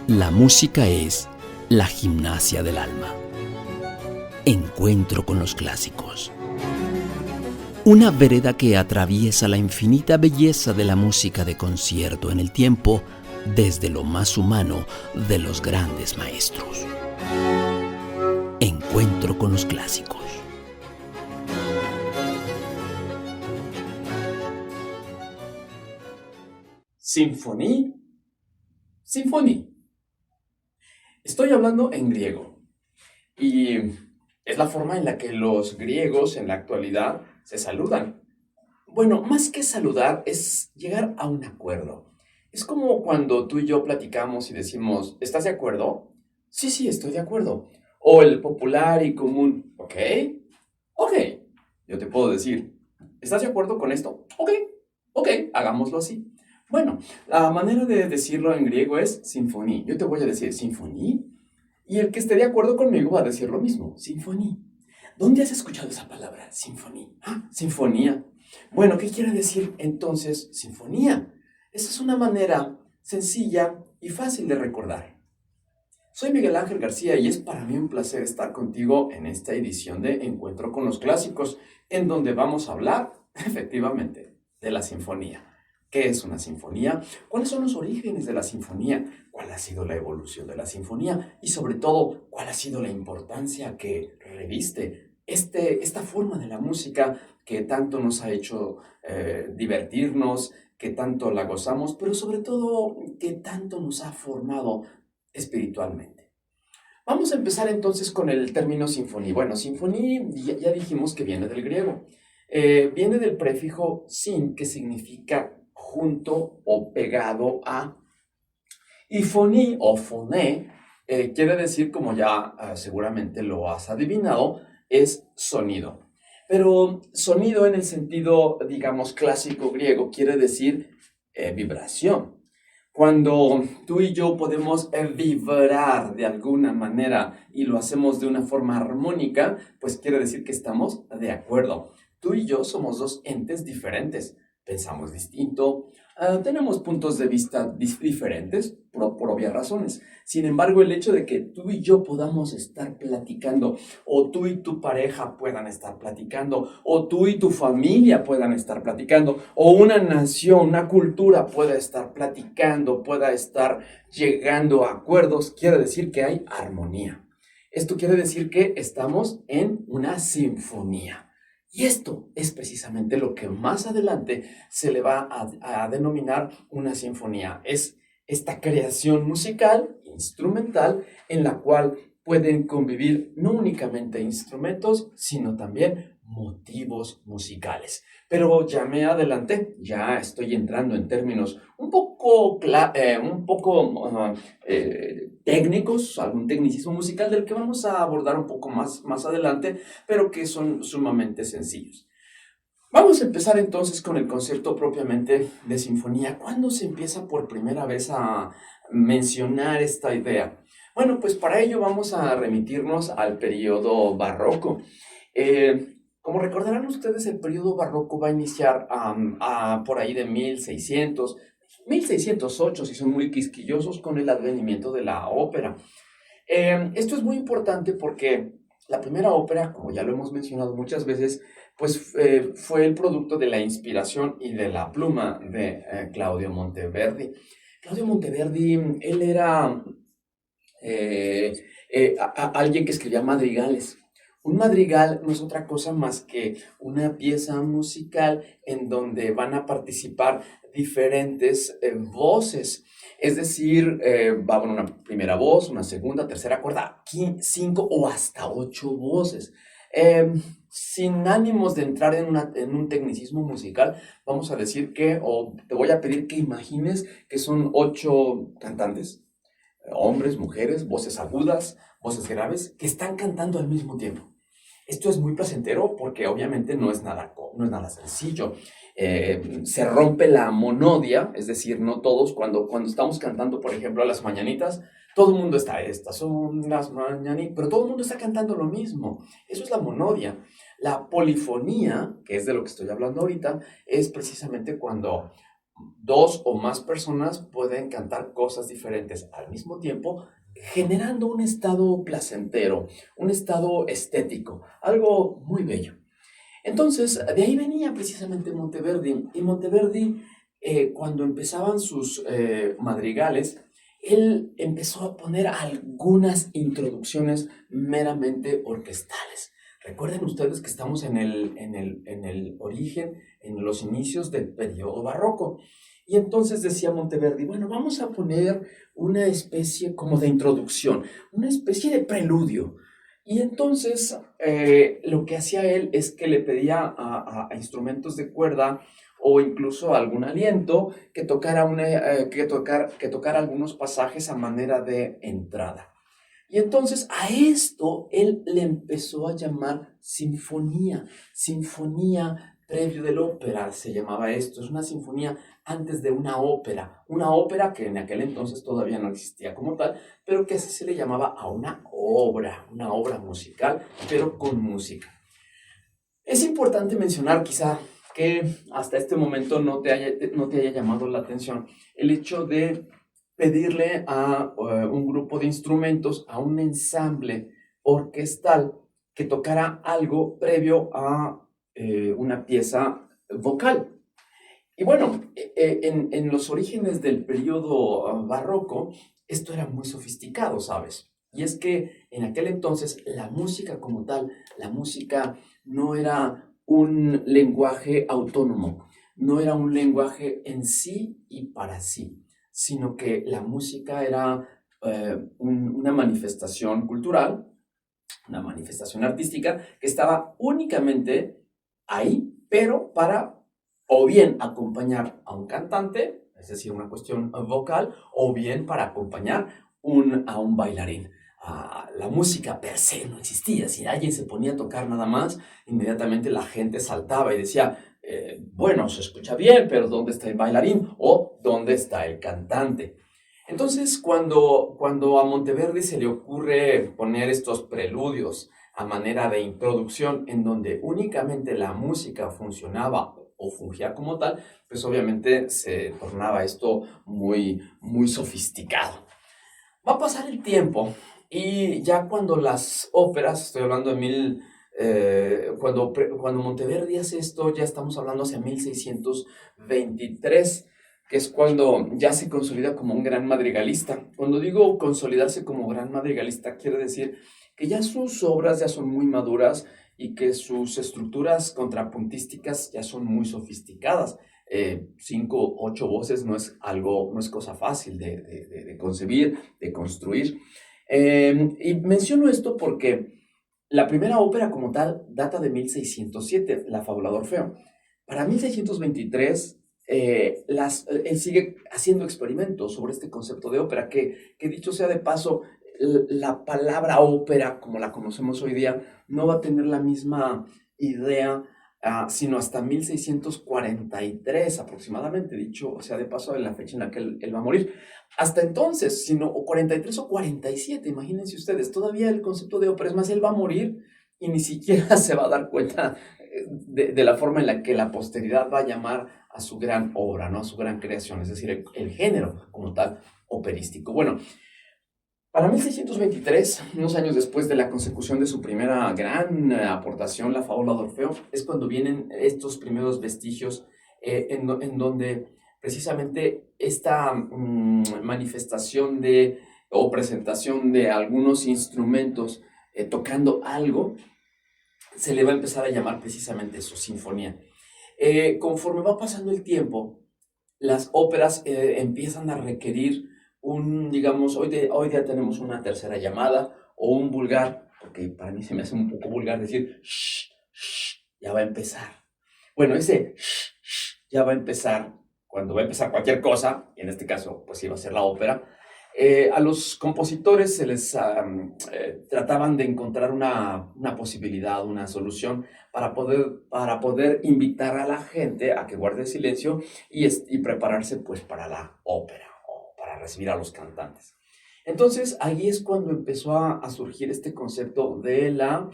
La música es la gimnasia del alma. Encuentro con los clásicos. Una vereda que atraviesa la infinita belleza de la música de concierto en el tiempo, desde lo más humano de los grandes maestros. Encuentro con los clásicos. Sinfonie. Sinfonie. Estoy hablando en griego y es la forma en la que los griegos en la actualidad se saludan. Bueno, más que saludar es llegar a un acuerdo. Es como cuando tú y yo platicamos y decimos, ¿estás de acuerdo? Sí, sí, estoy de acuerdo. O el popular y común, ¿ok? Ok. Yo te puedo decir, ¿estás de acuerdo con esto? Ok, ok, hagámoslo así. Bueno, la manera de decirlo en griego es sinfoní. Yo te voy a decir sinfoní y el que esté de acuerdo conmigo va a decir lo mismo, sinfoní. ¿Dónde has escuchado esa palabra, sinfoní? Ah, sinfonía. Bueno, ¿qué quiere decir entonces sinfonía? Esa es una manera sencilla y fácil de recordar. Soy Miguel Ángel García y es para mí un placer estar contigo en esta edición de Encuentro con los Clásicos, en donde vamos a hablar, efectivamente, de la sinfonía. ¿Qué es una sinfonía? ¿Cuáles son los orígenes de la sinfonía? ¿Cuál ha sido la evolución de la sinfonía? Y sobre todo, ¿cuál ha sido la importancia que reviste esta forma de la música que tanto nos ha hecho divertirnos, que tanto la gozamos, pero sobre todo que tanto nos ha formado espiritualmente? Vamos a empezar entonces con el término sinfonía. Bueno, sinfonía ya dijimos que viene del griego. Viene del prefijo sin, que significa junto o pegado a. Y foní o foné quiere decir, como ya seguramente lo has adivinado, es sonido. Pero sonido en el sentido, digamos, clásico griego quiere decir vibración. Cuando tú y yo podemos vibrar de alguna manera y lo hacemos de una forma armónica, pues quiere decir que estamos de acuerdo. Tú y yo somos dos entes diferentes, pensamos distinto, tenemos puntos de vista diferentes por obvias razones. Sin embargo, el hecho de que tú y yo podamos estar platicando, o tú y tu pareja puedan estar platicando, o tú y tu familia puedan estar platicando, o una nación, una cultura pueda estar platicando, pueda estar llegando a acuerdos, quiere decir que hay armonía. Esto quiere decir que estamos en una sinfonía. Y esto es precisamente lo que más adelante se le va a denominar una sinfonía. Es esta creación musical, instrumental, en la cual pueden convivir no únicamente instrumentos, sino también motivos musicales. Pero ya me adelanté, ya estoy entrando en términos un poco técnicos, algún tecnicismo musical del que vamos a abordar un poco más adelante, pero que son sumamente sencillos. Vamos a empezar entonces con el concepto propiamente de sinfonía. ¿Cuándo se empieza por primera vez a mencionar esta idea? Bueno, pues para ello vamos a remitirnos al periodo barroco. Como recordarán ustedes, el periodo barroco va a iniciar por ahí de 1600, 1608, si son muy quisquillosos, con el advenimiento de la ópera. Esto es muy importante porque la primera ópera, como ya lo hemos mencionado muchas veces, pues fue el producto de la inspiración y de la pluma de Claudio Monteverdi. Claudio Monteverdi, él era alguien que escribía madrigales. Un madrigal no es otra cosa más que una pieza musical en donde van a participar diferentes voces. Es decir, va a haber una primera voz, una segunda, tercera, cuarta, 5 o hasta 8 voces. Sin ánimos de entrar en un tecnicismo musical, vamos a decir que, o te voy a pedir que imagines que son 8 cantantes, hombres, mujeres, voces agudas, voces graves, que están cantando al mismo tiempo. Esto es muy placentero porque obviamente no es nada sencillo. Se rompe la monodia, es decir, no todos, cuando estamos cantando, por ejemplo, las mañanitas, todo el mundo está, estas son las mañanitas, pero todo el mundo está cantando lo mismo. Eso es la monodia. La polifonía, que es de lo que estoy hablando ahorita, es precisamente cuando dos o más personas pueden cantar cosas diferentes al mismo tiempo, generando un estado placentero, un estado estético, algo muy bello. Entonces, de ahí venía precisamente Monteverdi. Y Monteverdi, cuando empezaban sus madrigales, él empezó a poner algunas introducciones meramente orquestales. Recuerden ustedes que estamos en el origen, en los inicios del periodo barroco. Y entonces decía Monteverdi, bueno, vamos a poner una especie como de introducción, una especie de preludio. Y entonces lo que hacía él es que le pedía a instrumentos de cuerda o incluso algún aliento que tocara algunos pasajes a manera de entrada. Y entonces a esto él le empezó a llamar sinfonía, sinfonía previo del ópera, se llamaba esto, es una sinfonía antes de una ópera que en aquel entonces todavía no existía como tal, pero que así se le llamaba a una obra musical, pero con música. Es importante mencionar quizá que hasta este momento no te haya llamado la atención el hecho de pedirle a un grupo de instrumentos, a un ensamble orquestal que tocara algo previo a una pieza vocal. Y bueno, en los orígenes del periodo barroco, esto era muy sofisticado, ¿sabes? Y es que en aquel entonces la música como tal, la música no era un lenguaje autónomo, no era un lenguaje en sí y para sí, sino que la música era una manifestación cultural, una manifestación artística que estaba únicamente ahí, pero para o bien acompañar a un cantante, es decir, una cuestión vocal, o bien para acompañar a un bailarín. La música per se no existía. Si alguien se ponía a tocar nada más, inmediatamente la gente saltaba y decía, bueno, se escucha bien, pero ¿dónde está el bailarín? ¿O dónde está el cantante? Entonces, cuando a Monteverdi se le ocurre poner estos preludios a manera de introducción en donde únicamente la música funcionaba o fungía como tal, pues obviamente se tornaba esto muy, muy sofisticado. Va a pasar el tiempo y ya cuando las óperas, estoy hablando de cuando Monteverdi hace esto, ya estamos hablando hacia 1623, que es cuando ya se consolida como un gran madrigalista. Cuando digo consolidarse como gran madrigalista, quiere decir que ya sus obras ya son muy maduras y que sus estructuras contrapuntísticas ya son muy sofisticadas. 5, 8 voces no es cosa fácil de concebir, de construir. Y menciono esto porque la primera ópera como tal data de 1607, La Fábula de Orfeo. Para 1623, él sigue haciendo experimentos sobre este concepto de ópera, que dicho sea de paso, la palabra ópera, como la conocemos hoy día, no va a tener la misma idea sino hasta 1643 aproximadamente, dicho sea de paso, en la fecha en la que él va a morir. Hasta entonces, sino o 43 o 47, imagínense ustedes, todavía el concepto de ópera, es más, él va a morir y ni siquiera se va a dar cuenta de la forma en la que la posteridad va a llamar a su gran obra, ¿no? A su gran creación, es decir, el género como tal operístico. Bueno, para 1623, unos años después de la consecución de su primera gran aportación, La Fábula de Orfeo, es cuando vienen estos primeros vestigios en donde precisamente esta manifestación o presentación de algunos instrumentos tocando algo, se le va a empezar a llamar precisamente eso, sinfonía. Conforme va pasando el tiempo, las óperas empiezan a requerir digamos, hoy día tenemos una tercera llamada o un vulgar, porque para mí se me hace un poco vulgar decir, shh, shh, ya va a empezar. Bueno, ese shh, shh, ya va a empezar, cuando va a empezar cualquier cosa, y en este caso, pues iba a ser la ópera, a los compositores se les trataban de encontrar una posibilidad, una solución para poder invitar a la gente a que guarde silencio y prepararse pues para la ópera o para recibir a los cantantes. Entonces ahí es cuando empezó a surgir este concepto de la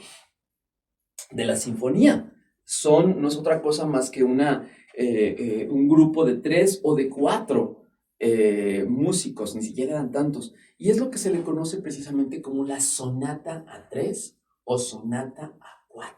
sinfonía. no es otra cosa más que un grupo de 3 o de 4 músicos, ni siquiera eran tantos. Y es lo que se le conoce precisamente como la sonata a 3 o sonata a 4.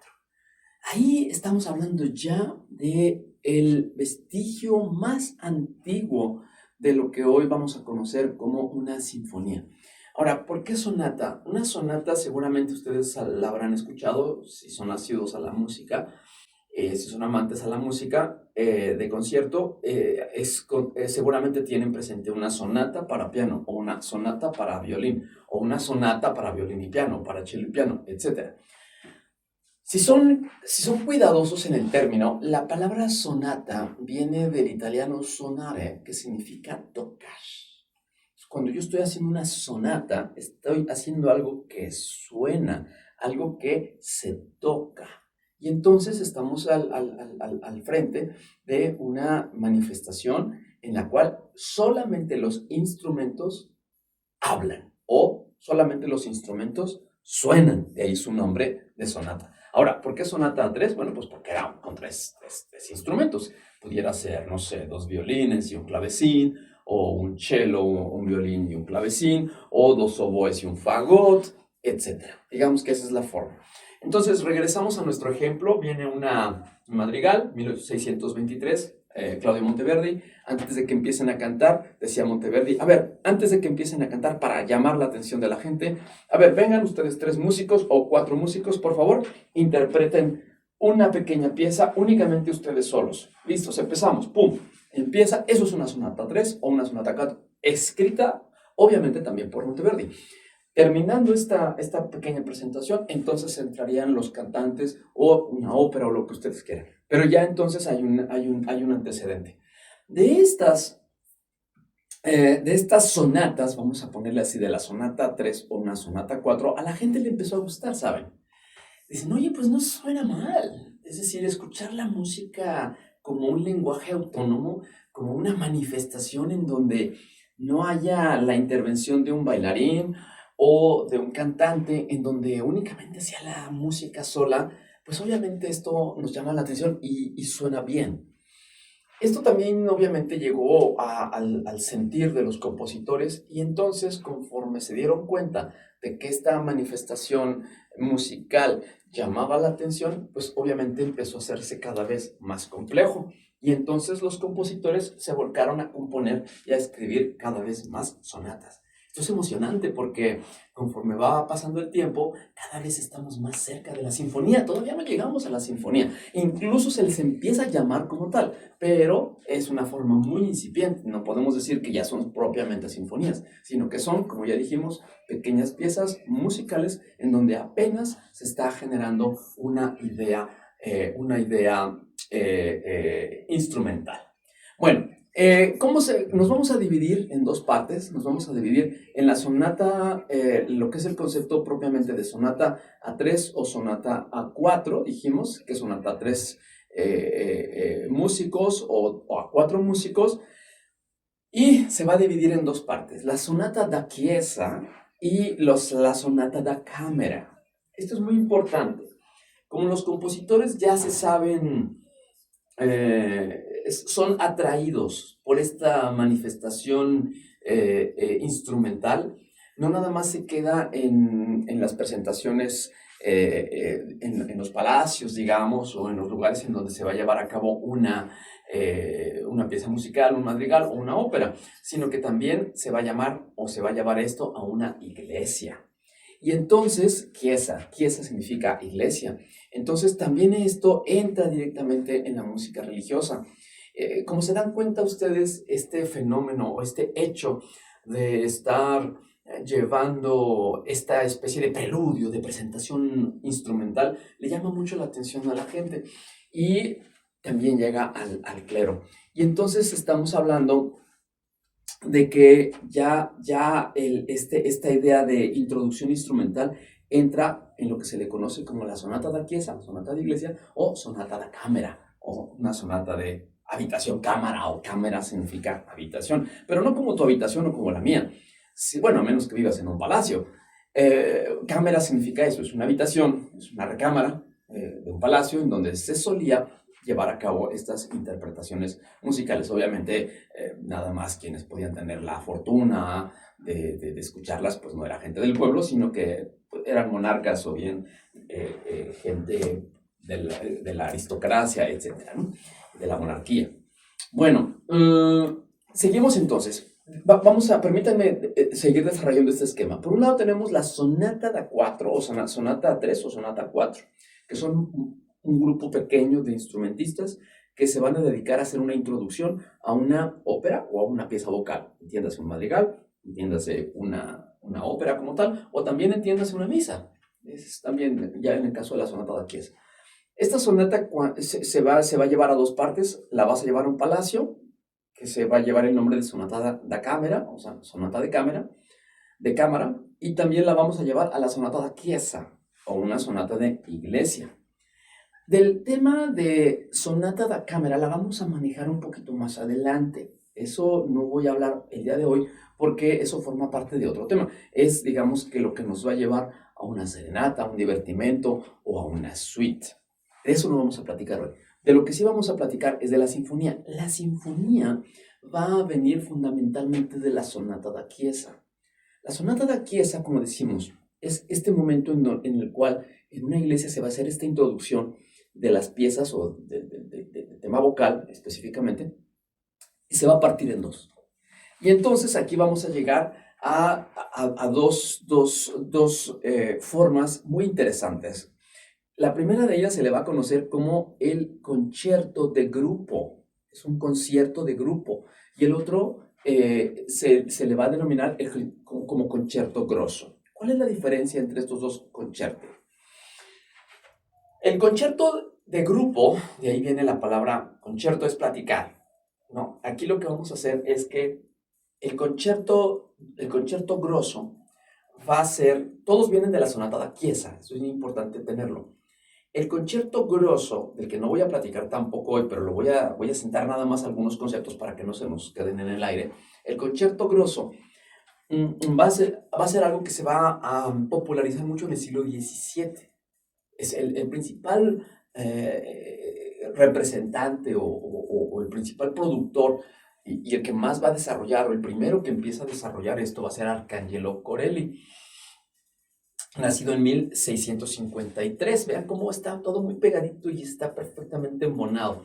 Ahí estamos hablando ya de el vestigio más antiguo de lo que hoy vamos a conocer como una sinfonía. Ahora, ¿por qué sonata? Una sonata seguramente ustedes la habrán escuchado si son nacidos a la música, si son amantes a la música de concierto, seguramente tienen presente una sonata para piano, o una sonata para violín, o una sonata para violín y piano, para cello y piano, etc. Si son cuidadosos en el término, la palabra sonata viene del italiano sonare, que significa tocar. Cuando yo estoy haciendo una sonata, estoy haciendo algo que suena, algo que se toca. Y entonces estamos al frente de una manifestación en la cual solamente los instrumentos hablan o solamente los instrumentos suenan. De ahí su nombre de sonata. Ahora, ¿por qué sonata a 3? Bueno, pues porque era con tres instrumentos. Pudiera ser, no sé, 2 violines y un clavecín, o un cello, un violín y un clavecín, o 2 oboes y un fagot, etc. Digamos que esa es la forma. Entonces, regresamos a nuestro ejemplo. Viene un madrigal, 1623, Claudio Monteverdi. Antes de que empiecen a cantar, decía Monteverdi, a ver, antes de que empiecen a cantar, para llamar la atención de la gente, a ver, vengan ustedes 3 músicos o 4 músicos, por favor, interpreten una pequeña pieza, únicamente ustedes solos. Listos, empezamos, ¡pum! Empieza, eso es una sonata 3 o una sonata 4, escrita obviamente también por Monteverdi. Terminando esta pequeña presentación, entonces entrarían los cantantes o una ópera o lo que ustedes quieran. Pero ya entonces hay un antecedente. De estas sonatas, vamos a ponerle así, de la sonata 3 o una sonata 4, a la gente le empezó a gustar, ¿saben? Dicen, oye, pues no suena mal. Es decir, escuchar la música como un lenguaje autónomo, como una manifestación en donde no haya la intervención de un bailarín o de un cantante, en donde únicamente sea la música sola, pues obviamente esto nos llama la atención y suena bien. Esto también obviamente llegó al sentir de los compositores, y entonces conforme se dieron cuenta de que esta manifestación musical llamaba la atención, pues obviamente empezó a hacerse cada vez más complejo, y entonces los compositores se volcaron a componer y a escribir cada vez más sonatas. Esto es emocionante porque conforme va pasando el tiempo, cada vez estamos más cerca de la sinfonía. Todavía no llegamos a la sinfonía. Incluso se les empieza a llamar como tal, pero es una forma muy incipiente. No podemos decir que ya son propiamente sinfonías, sino que son, como ya dijimos, pequeñas piezas musicales en donde apenas se está generando una idea instrumental. Bueno, nos vamos a dividir en 2 partes. Nos vamos a dividir en la sonata, lo que es el concepto propiamente de sonata a 3 o sonata a 4. Dijimos que sonata a 3 músicos o a 4 músicos, y se va a dividir en 2 partes: la sonata da chiesa y la sonata da camera. Esto es muy importante. Como los compositores ya se saben, son atraídos por esta manifestación instrumental, no nada más se queda en las presentaciones en los palacios, digamos, o en los lugares en donde se va a llevar a cabo una pieza musical, un madrigal o una ópera, sino que también se va a llamar o se va a llevar esto a una iglesia. Y entonces, chiesa significa iglesia. Entonces también esto entra directamente en la música religiosa. Como se dan cuenta ustedes, este fenómeno o este hecho de estar llevando esta especie de preludio, de presentación instrumental, le llama mucho la atención a la gente y también llega al clero. Y entonces estamos hablando de que ya esta idea de introducción instrumental entra en lo que se le conoce como la sonata da chiesa, sonata de iglesia, o sonata da camera, o una sonata de habitación, cámara, o cámara significa habitación, pero no como tu habitación o como la mía. Bueno, a menos que vivas en un palacio. Cámara significa eso, es una habitación, es una recámara, de un palacio en donde se solía llevar a cabo estas interpretaciones musicales. Obviamente, nada más quienes podían tener la fortuna de escucharlas, pues no era gente del pueblo, sino que eran monarcas o bien gente de la aristocracia, etcétera, ¿no? De la monarquía. Bueno, seguimos entonces. Permítanme seguir desarrollando este esquema. Por un lado tenemos la sonata da 4, o sonata 3 o sonata 4, que son un grupo pequeño de instrumentistas que se van a dedicar a hacer una introducción a una ópera o a una pieza vocal. Entiéndase un madrigal, entiéndase una ópera como tal, o también entiéndase una misa. Es también ya en el caso de la sonata da Chiesa. Esta sonata se va a llevar a dos partes. La vas a llevar a un palacio, que se va a llevar el nombre de sonata da cámara, o sea, sonata de cámara, y también la vamos a llevar a la sonata da Chiesa, o una sonata de iglesia. Del tema de sonata da cámara la vamos a manejar un poquito más adelante. Eso no voy a hablar el día de hoy porque eso forma parte de otro tema. Es, digamos, que lo que nos va a llevar a una serenata, a un divertimento o a una suite. De eso no vamos a platicar hoy. De lo que sí vamos a platicar es de la sinfonía. La sinfonía va a venir fundamentalmente de la sonata da Chiesa. La sonata da Chiesa, como decimos, es este momento en el cual en una iglesia se va a hacer esta introducción de las piezas o de tema vocal específicamente, y se va a partir en dos. Y entonces aquí vamos a llegar a dos formas muy interesantes. La primera de ellas se le va a conocer como el concierto de grupo. Es un concierto de grupo. Y el otro se le va a denominar como concierto grosso. ¿Cuál es la diferencia entre estos dos conciertos? El concierto de grupo, de ahí viene la palabra concierto, es platicar, ¿no? Aquí lo que vamos a hacer es que el concierto grosso va a ser, todos vienen de la sonata da Chiesa, eso es muy importante tenerlo. El concierto grosso, del que no voy a platicar tampoco hoy, pero voy a sentar nada más algunos conceptos para que no se nos queden en el aire. El concierto grosso va a ser algo que se va a popularizar mucho en el siglo XVII. Es el principal representante o el principal productor y el que más va a desarrollar, o el primero que empieza a desarrollar esto va a ser Arcangelo Corelli, nacido en 1653. Vean cómo está todo muy pegadito y está perfectamente embonado.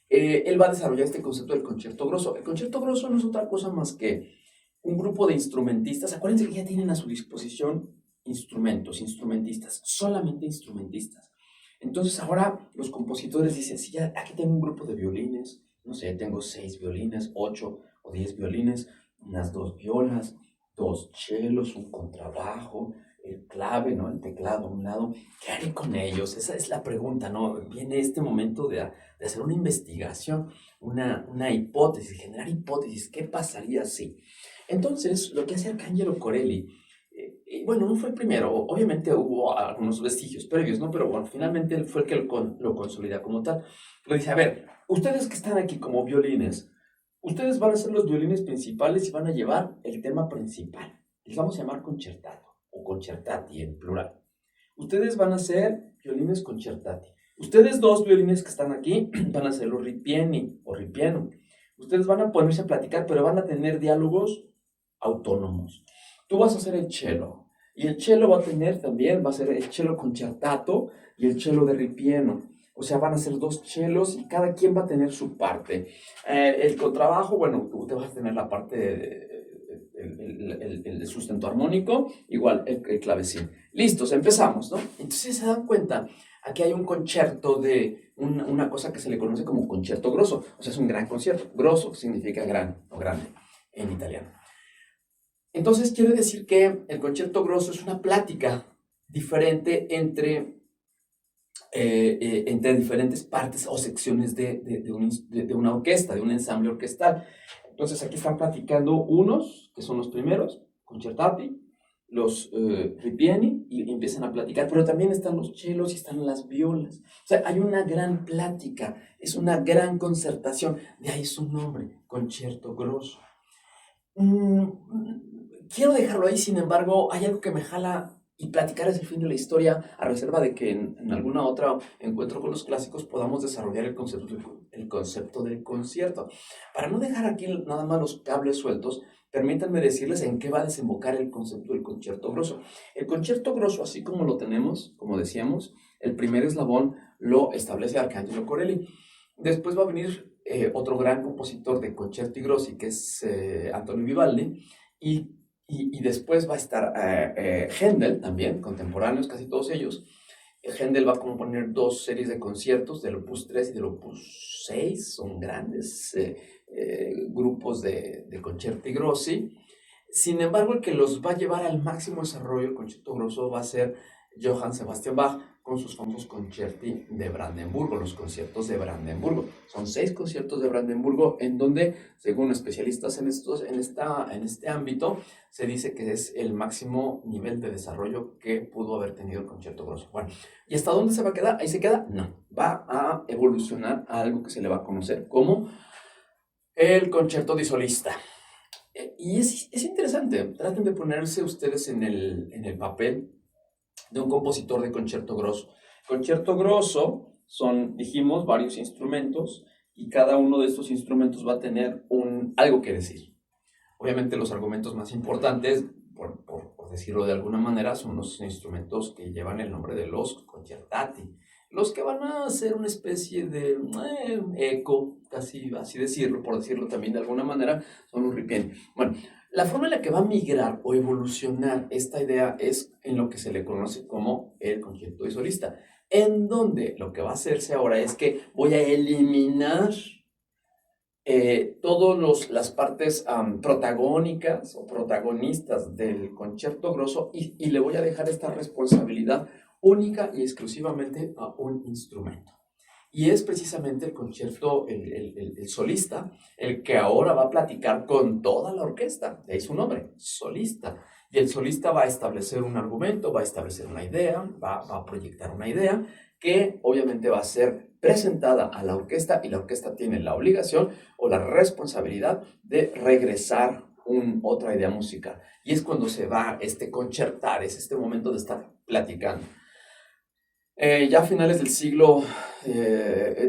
Él va a desarrollar este concepto del concierto grosso. El concierto grosso no es otra cosa más que un grupo de instrumentistas. Acuérdense que ya tienen a su disposición instrumentistas, solamente instrumentistas. Entonces ahora los compositores dicen, sí, ya aquí tengo un grupo de violines, no sé, tengo 6 violines, 8 o 10 violines, unas 2 violas, 2 chelos, un contrabajo, el clave, ¿no? El teclado a un lado. ¿Qué haré con ellos? Esa es la pregunta, ¿no? Viene este momento de hacer una investigación, una hipótesis, generar hipótesis. ¿Qué pasaría si? Entonces, lo que hace Arcangelo Corelli, bueno, no fue el primero, obviamente hubo algunos vestigios previos, ¿no? Pero bueno, finalmente él fue el que lo consolida como tal. Le dice, a ver, ustedes que están aquí como violines, ustedes van a ser los violines principales y van a llevar el tema principal. Les vamos a llamar concertato o concertati en plural. Ustedes van a ser violines concertati. Ustedes dos violines que están aquí van a ser los ripieni o ripieno. Ustedes van a ponerse a platicar, pero van a tener diálogos autónomos. Tú vas a hacer el cello, y el cello va a ser el cello concertato y el cello de ripieno. O sea, van a ser 2 chelos y cada quien va a tener su parte. El contrabajo, bueno, tú te vas a tener la parte el sustento armónico, igual el clavecín. Listos, empezamos, ¿no? Entonces se dan cuenta, aquí hay un concierto de una cosa que se le conoce como concierto grosso. O sea, es un gran concierto. Grosso significa gran o grande en italiano. Entonces quiere decir que el concierto grosso es una plática diferente entre diferentes partes o secciones de una orquesta, de un ensamble orquestal. Entonces aquí están platicando unos, que son los primeros, concertati, los ripieni, y empiezan a platicar, pero también están los chelos y están las violas. O sea, hay una gran plática, es una gran concertación, de ahí su nombre, concierto grosso. Quiero dejarlo ahí, sin embargo, hay algo que me jala y platicar es el fin de la historia, a reserva de que en alguna otra encuentro con los clásicos podamos desarrollar el concepto del concierto. Para no dejar aquí nada más los cables sueltos, permítanme decirles en qué va a desembocar el concepto del concierto grosso. El concierto grosso, así como lo tenemos, como decíamos, el primer eslabón lo establece Arcangelo Corelli. Después va a venir otro gran compositor de concerti grossi, que es Antonio Vivaldi, y después va a estar Händel también, contemporáneos, casi todos ellos. Händel va a componer 2 series de conciertos, del Opus 3 y del Opus 6, son grandes grupos de concerti grossi. Sin embargo, el que los va a llevar al máximo desarrollo, el concierto grosso, va a ser Johann Sebastian Bach, con sus famosos concerti de Brandenburgo, los conciertos de Brandenburgo. Son 6 conciertos de Brandenburgo en donde, según especialistas en este ámbito, se dice que es el máximo nivel de desarrollo que pudo haber tenido el concierto grosso. Bueno, ¿y hasta dónde se va a quedar? ¿Ahí se queda? No, va a evolucionar a algo que se le va a conocer como el concerto di solista. Y es interesante, traten de ponerse ustedes en el papel de un compositor de concierto grosso. Concierto grosso son, dijimos, varios instrumentos y cada uno de estos instrumentos va a tener algo que decir. Obviamente los argumentos más importantes, por decirlo de alguna manera, son los instrumentos que llevan el nombre de los concertati, los que van a ser una especie de eco, casi así decirlo, por decirlo también de alguna manera, son los ripieni. Bueno, la forma en la que va a migrar o evolucionar esta idea es en lo que se le conoce como el concierto de solista, en donde lo que va a hacerse ahora es que voy a eliminar todas las partes protagónicas o protagonistas del concierto grosso y le voy a dejar esta responsabilidad única y exclusivamente a un instrumento. Y es precisamente el concierto, el solista, el que ahora va a platicar con toda la orquesta, de ahí su nombre, solista. Y el solista va a establecer un argumento, va a establecer una idea, va a proyectar una idea que obviamente va a ser presentada a la orquesta y la orquesta tiene la obligación o la responsabilidad de regresar otra idea musical. Y es cuando se va concertar, es este momento de estar platicando. Ya a finales del siglo,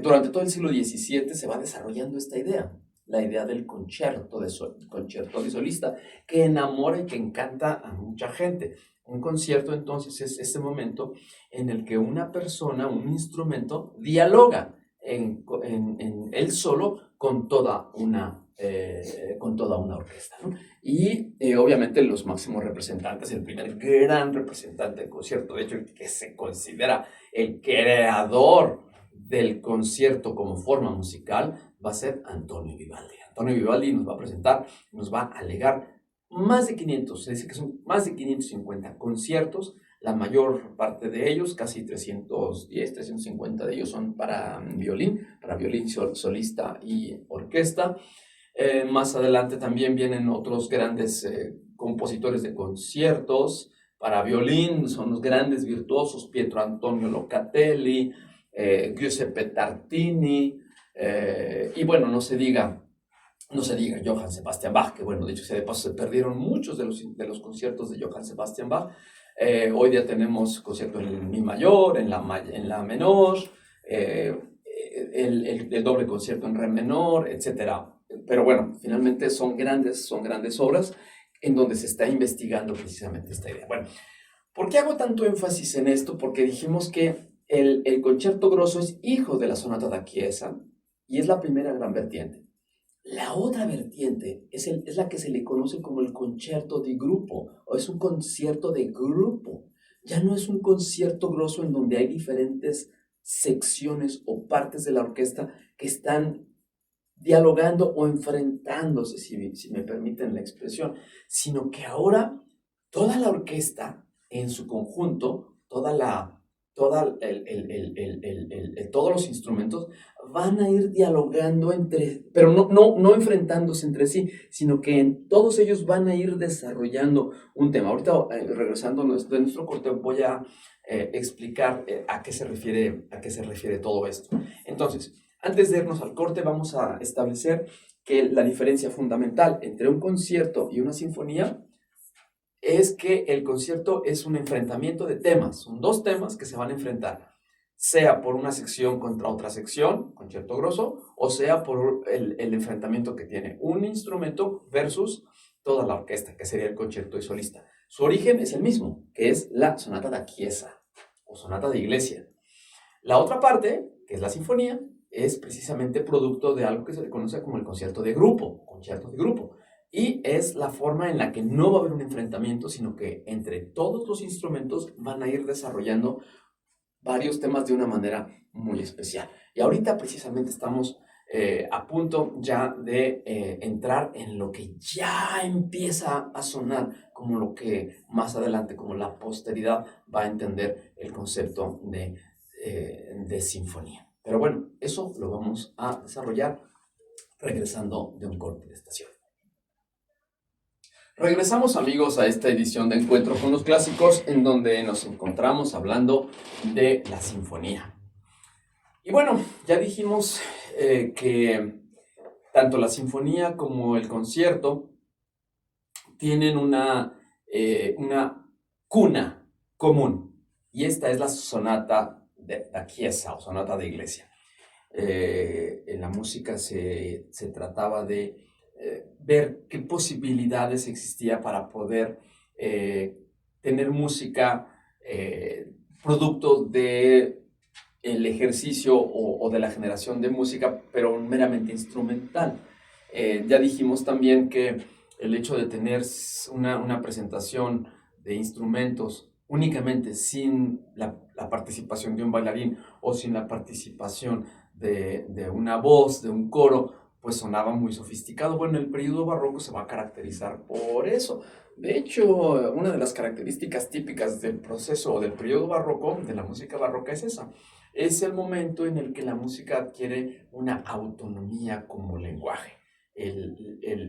durante todo el siglo XVII se va desarrollando esta idea, la idea del concierto de solista, que enamora y que encanta a mucha gente. Un concierto entonces es este momento en el que una persona, un instrumento, dialoga en él solo con toda una orquesta, ¿no? Y obviamente los máximos representantes, el primer gran representante del concierto, de hecho el que se considera el creador del concierto como forma musical, va a ser Antonio Vivaldi. Antonio Vivaldi nos va a presentar, nos va a alegar más de 500, se dice que son más de 550 conciertos, la mayor parte de ellos, casi 310, 350 de ellos son para violín solista y orquesta. Más adelante también vienen otros grandes compositores de conciertos para violín, son los grandes virtuosos, Pietro Antonio Locatelli, Giuseppe Tartini, y bueno, no se diga Johann Sebastian Bach, que bueno, dicho sea de paso, se perdieron muchos de los conciertos de Johann Sebastian Bach. Hoy día tenemos concierto en mi mayor, en la menor, el doble concierto en re menor, etcétera. Pero bueno, finalmente son grandes obras en donde se está investigando precisamente esta idea. Bueno, ¿por qué hago tanto énfasis en esto? Porque dijimos que el concierto grosso es hijo de la sonata da Chiesa y es la primera gran vertiente. La otra vertiente es la que se le conoce como el concierto di gruppo, o es un concierto de grupo. Ya no es un concierto grosso en donde hay diferentes secciones o partes de la orquesta que están dialogando o enfrentándose, si me permiten la expresión, sino que ahora toda la orquesta en su conjunto, todos los instrumentos van a ir dialogando pero no enfrentándose entre sí, sino que todos ellos van a ir desarrollando un tema. Ahorita, regresando de nuestro corte, voy a explicar a qué se refiere todo esto. Entonces, antes de irnos al corte, vamos a establecer que la diferencia fundamental entre un concierto y una sinfonía es que el concierto es un enfrentamiento de temas. Son dos temas que se van a enfrentar, sea por una sección contra otra sección, concierto grosso, o sea por el enfrentamiento que tiene un instrumento versus toda la orquesta, que sería el concierto de solista. Su origen es el mismo, que es la sonata da chiesa o sonata de iglesia. La otra parte, que es la sinfonía, es precisamente producto de algo que se le conoce como el concierto de grupo, y es la forma en la que no va a haber un enfrentamiento, sino que entre todos los instrumentos van a ir desarrollando varios temas de una manera muy especial. Y ahorita precisamente estamos a punto ya de entrar en lo que ya empieza a sonar como lo que más adelante, como la posteridad, va a entender el concepto de sinfonía. Pero bueno, eso lo vamos a desarrollar regresando de un corte de estación. Regresamos, amigos, a esta edición de Encuentro con los Clásicos, en donde nos encontramos hablando de la sinfonía. Y bueno, ya dijimos que tanto la sinfonía como el concierto tienen una cuna común, y esta es la sonata da chiesa o sonata de iglesia. En la música se trataba de ver qué posibilidades existía para poder tener música producto de el ejercicio o de la generación de música, pero meramente instrumental. Ya dijimos también que el hecho de tener una presentación de instrumentos únicamente sin la participación de un bailarín o sin la participación de una voz, de un coro, pues sonaba muy sofisticado. Bueno, el periodo barroco se va a caracterizar por eso. De hecho, una de las características típicas del proceso o del periodo barroco, de la música barroca, es esa. Es el momento en el que la música adquiere una autonomía como lenguaje.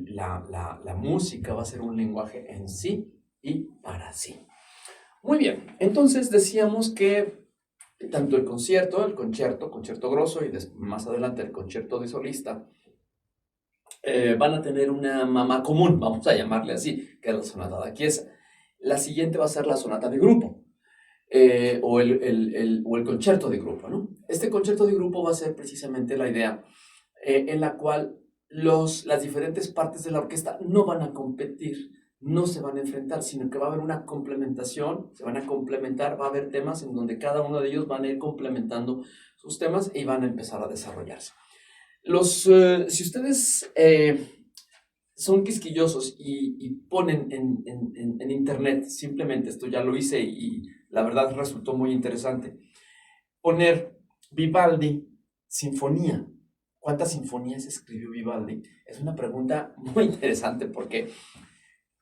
La música va a ser un lenguaje en sí y para sí. Muy bien, entonces decíamos que tanto el concierto grosso y más adelante el concierto de solista, van a tener una mamá común, vamos a llamarle así, que es la sonata da chiesa. La siguiente va a ser la sonata de grupo, o el concierto de grupo, ¿no? Este concierto de grupo va a ser precisamente la idea en la cual las diferentes partes de la orquesta no van a competir, no se van a enfrentar, sino que va a haber una complementación, se van a complementar, va a haber temas en donde cada uno de ellos van a ir complementando sus temas y van a empezar a desarrollarse. Si ustedes son quisquillosos y ponen en internet, simplemente esto ya lo hice y la verdad resultó muy interesante, poner Vivaldi, sinfonía. ¿Cuántas sinfonías escribió Vivaldi? Es una pregunta muy interesante porque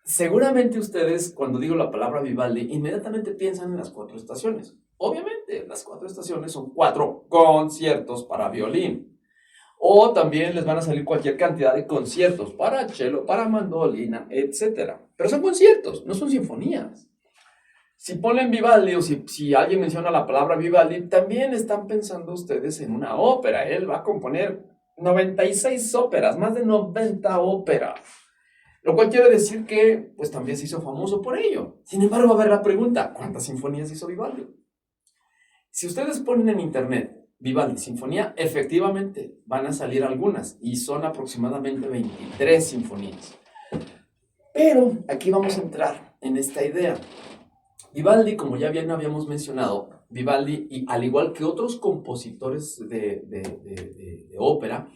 seguramente ustedes, cuando digo la palabra Vivaldi, inmediatamente piensan en las 4 estaciones. Obviamente, las 4 estaciones son 4 conciertos para violín. O también les van a salir cualquier cantidad de conciertos para cello, para mandolina, etc. Pero son conciertos, no son sinfonías. Si ponen Vivaldi o si alguien menciona la palabra Vivaldi, también están pensando ustedes en una ópera. Él va a componer 96 óperas, más de 90 óperas. Lo cual quiere decir que pues también se hizo famoso por ello. Sin embargo, a ver la pregunta, ¿cuántas sinfonías hizo Vivaldi? Si ustedes ponen en internet Vivaldi sinfonía, efectivamente van a salir algunas y son aproximadamente 23 sinfonías. Pero aquí vamos a entrar en esta idea. Vivaldi, como ya bien habíamos mencionado, Vivaldi, y al igual que otros compositores de ópera,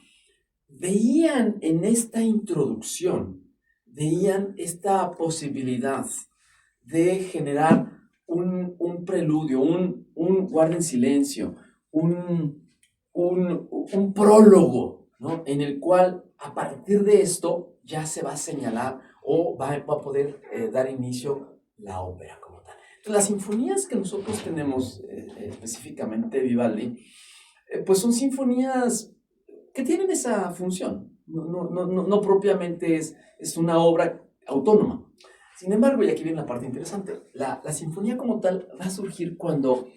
veían en esta introducción, veían esta posibilidad de generar un preludio, un guarden silencio, un prólogo, ¿no? En el cual a partir de esto ya se va a señalar o va a poder dar inicio la ópera como tal. Entonces, las sinfonías que nosotros tenemos, específicamente Vivaldi, pues son sinfonías que tienen esa función. No propiamente es una obra autónoma. Sin embargo, y aquí viene la parte interesante, la sinfonía como tal va a surgir cuando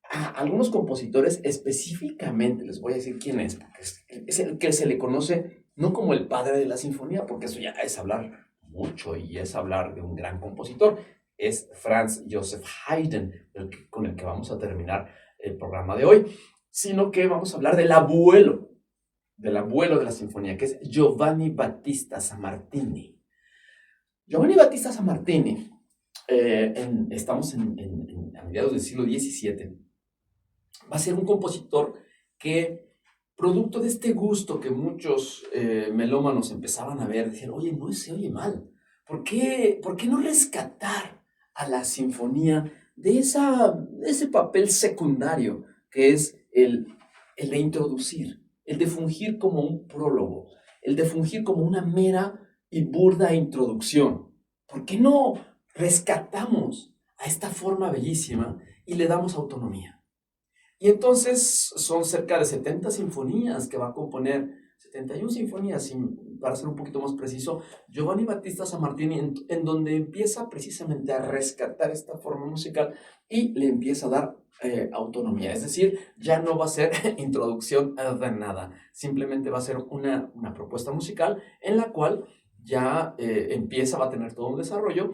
a algunos compositores, específicamente, les voy a decir quién es, porque es el que se le conoce no como el padre de la sinfonía, porque eso ya es hablar mucho y es hablar de un gran compositor. Es Franz Joseph Haydn, con el que vamos a terminar el programa de hoy, sino que vamos a hablar del abuelo de la sinfonía, que es Giovanni Battista Sammartini. Giovanni Battista Sammartini, estamos a mediados del siglo XVII, va a ser un compositor que, producto de este gusto que muchos melómanos empezaban a ver, decían, oye, no se oye mal, ¿por qué no rescatar a la sinfonía de ese papel secundario que es el de introducir, el de fungir como un prólogo, el de fungir como una mera y burda introducción? ¿Por qué no rescatamos a esta forma bellísima y le damos autonomía? Y entonces son cerca de 70 sinfonías que va a componer, 71 sinfonías, para ser un poquito más preciso, Giovanni Battista Sammartini, en donde empieza precisamente a rescatar esta forma musical y le empieza a dar autonomía. Es decir, ya no va a ser introducción de nada, simplemente va a ser una propuesta musical en la cual ya va a tener todo un desarrollo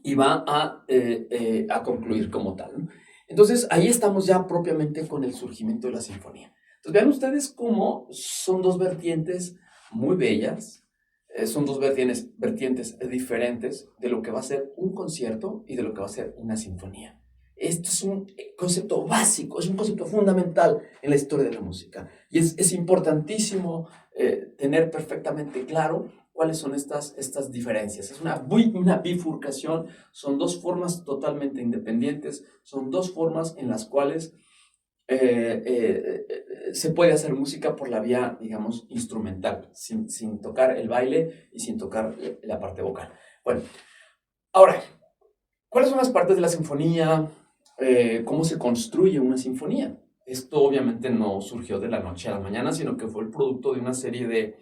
y va a concluir como tal, ¿no? Entonces, ahí estamos ya propiamente con el surgimiento de la sinfonía. Entonces, vean ustedes cómo son dos vertientes muy bellas, son dos vertientes diferentes de lo que va a ser un concierto y de lo que va a ser una sinfonía. Esto es un concepto básico, es un concepto fundamental en la historia de la música. Y es importantísimo tener perfectamente claro cuáles son estas diferencias. Es una bifurcación, son dos formas totalmente independientes, son dos formas en las cuales se puede hacer música por la vía, digamos, instrumental, sin tocar el baile y sin tocar la parte vocal. Bueno, ahora, ¿cuáles son las partes de la sinfonía? ¿Cómo se construye una sinfonía? Esto obviamente no surgió de la noche a la mañana, sino que fue el producto de una serie de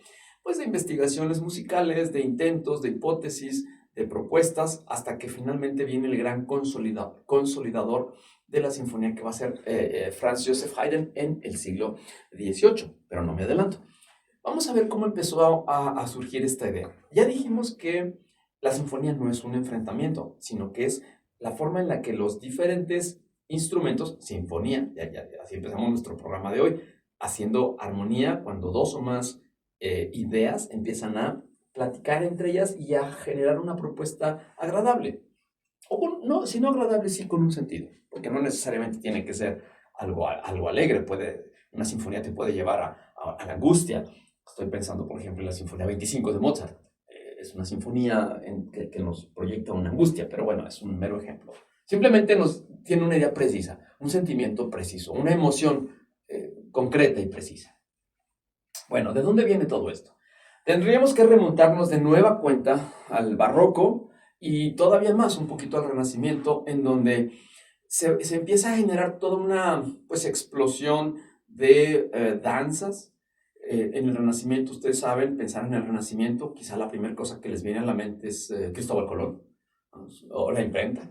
investigaciones musicales, de intentos, de hipótesis, de propuestas, hasta que finalmente viene el gran consolidador de la sinfonía, que va a ser Franz Joseph Haydn en el siglo XVIII. Pero no me adelanto. Vamos a ver cómo empezó a surgir esta idea. Ya dijimos que la sinfonía no es un enfrentamiento, sino que es la forma en la que los diferentes instrumentos, sinfonía, así empezamos nuestro programa de hoy, haciendo armonía cuando dos o más ideas empiezan a platicar entre ellas y a generar una propuesta agradable. O si no agradable, sí con un sentido, porque no necesariamente tiene que ser algo alegre. Una sinfonía te puede llevar a la angustia. Estoy pensando, por ejemplo, en la Sinfonía 25 de Mozart. Es una sinfonía que nos proyecta una angustia, pero bueno, es un mero ejemplo. Simplemente tiene una idea precisa, un sentimiento preciso, una emoción concreta y precisa. Bueno, ¿de dónde viene todo esto? Tendríamos que remontarnos de nueva cuenta al barroco y todavía más un poquito al Renacimiento, en donde se empieza a generar toda una explosión de danzas. En el Renacimiento, ustedes saben, pensar en el Renacimiento, quizá la primera cosa que les viene a la mente es Cristóbal Colón, o la imprenta.